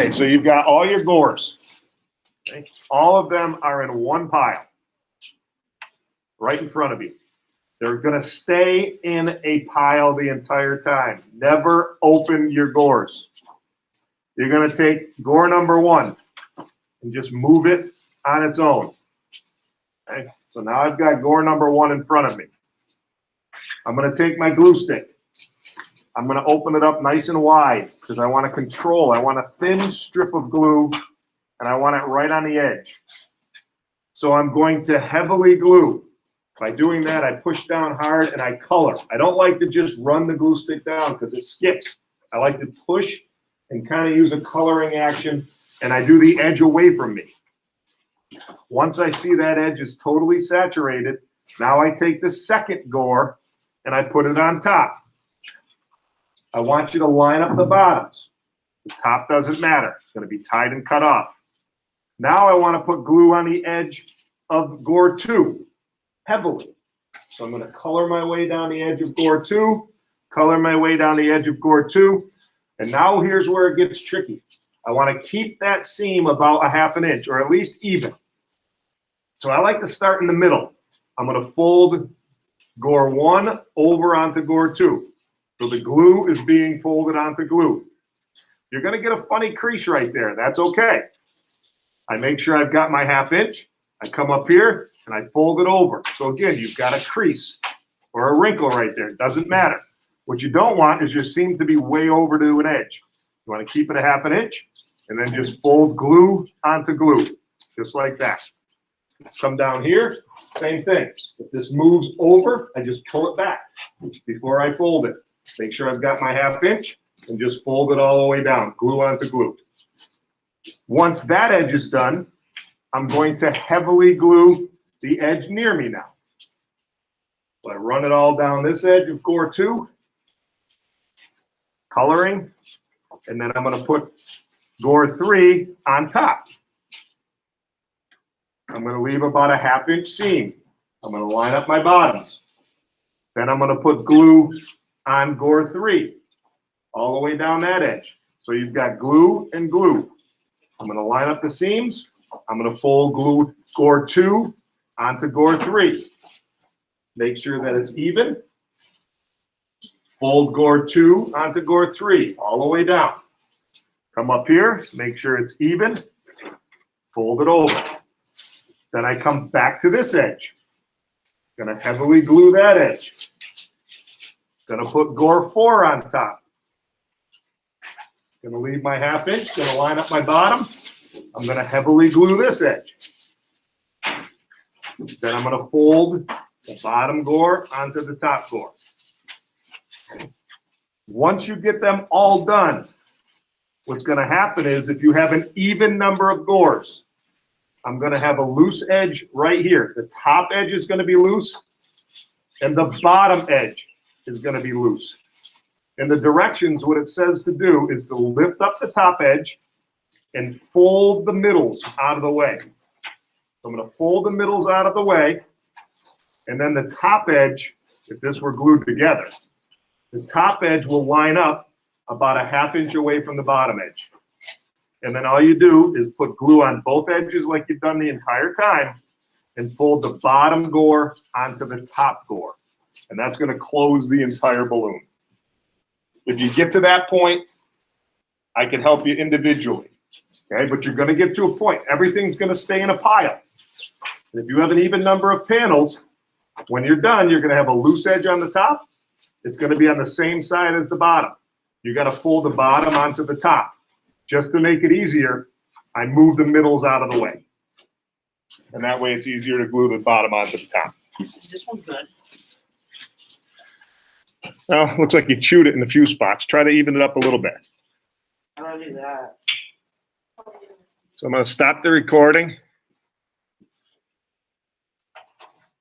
Okay, so you've got all your gores. Okay. All of them are in one pile, right in front of you. They're going to stay in a pile the entire time. Never open your gores. You're going to take gore number 1 and just move it on its own. Okay, so now I've got gore number 1 in front of me. I'm going to take my glue stick. I'm going to open it up nice and wide because I want to control. I want a thin strip of glue, and I want it right on the edge. So I'm going to heavily glue. By doing that, I push down hard and I color. I don't like to just run the glue stick down because it skips. I like to push and kind of use a coloring action, and I do the edge away from me. Once I see that edge is totally saturated, now I take the second gore and I put it on top. I want you to line up the bottoms. The top doesn't matter. It's going to be tied and cut off. Now I want to put glue on the edge of gore 2, heavily. So I'm going to color my way down the edge of gore 2, color my way down the edge of gore 2, and now here's where it gets tricky. I want to keep that seam about 1/2 inch, or at least even. So I like to start in the middle. I'm going to fold gore 1 over onto gore 2. So the glue is being folded onto glue. You're going to get a funny crease right there. That's okay. I make sure I've got my 1/2 inch. I come up here and I fold it over. So again, you've got a crease or a wrinkle right there. It doesn't matter. What you don't want is your seam to be way over to an edge. You want to keep it 1/2 inch and then just fold glue onto glue, just like that. Come down here, same thing. If this moves over, I just pull it back before I fold it. Make sure I've got my 1/2 inch and just fold it all the way down, glue onto glue. Once that edge is done, I'm going to heavily glue the edge near me now. So I run it all down this edge of gore 2, coloring, and then I'm going to put gore 3 on top. I'm going to leave about a 1/2 inch seam. I'm going to line up my bottoms. Then I'm going to put glue on gore 3 all the way down that edge. So you've got glue and glue. I'm going to line up the seams. I'm going to fold glue gore 2 onto gore 3. Make sure that it's even. Fold gore 2 onto gore 3 all the way down. Come up here, make sure it's even. Fold it over. Then I come back to this edge. Going to heavily glue that edge. Going to put gore 4 on top. Going to leave my 1/2 inch. Going to line up my bottom. I'm going to heavily glue this edge. Then I'm going to fold the bottom gore onto the top gore. Once you get them all done, what's going to happen is if you have an even number of gores, I'm going to have a loose edge right here. The top edge is going to be loose, and the bottom edge is going to be loose. In the directions, what it says to do is to lift up the top edge and fold the middles out of the way. So I'm going to fold the middles out of the way, and then the top edge, if this were glued together, the top edge will line up about a 1/2 inch away from the bottom edge. And then all you do is put glue on both edges like you've done the entire time and fold the bottom gore onto the top gore. And that's going to close the entire balloon. If you get to that point, I can help you individually. Okay, but you're going to get to a point. Everything's going to stay in a pile. And if you have an even number of panels, when you're done, you're going to have a loose edge on the top. It's going to be on the same side as the bottom. You got to fold the bottom onto the top. Just to make it easier, I move the middles out of the way. And that way it's easier to glue the bottom onto the top. Is this one good? Well, looks like you chewed it in a few spots. Try to even it up a little bit. How do I do that? So I'm going to stop the recording.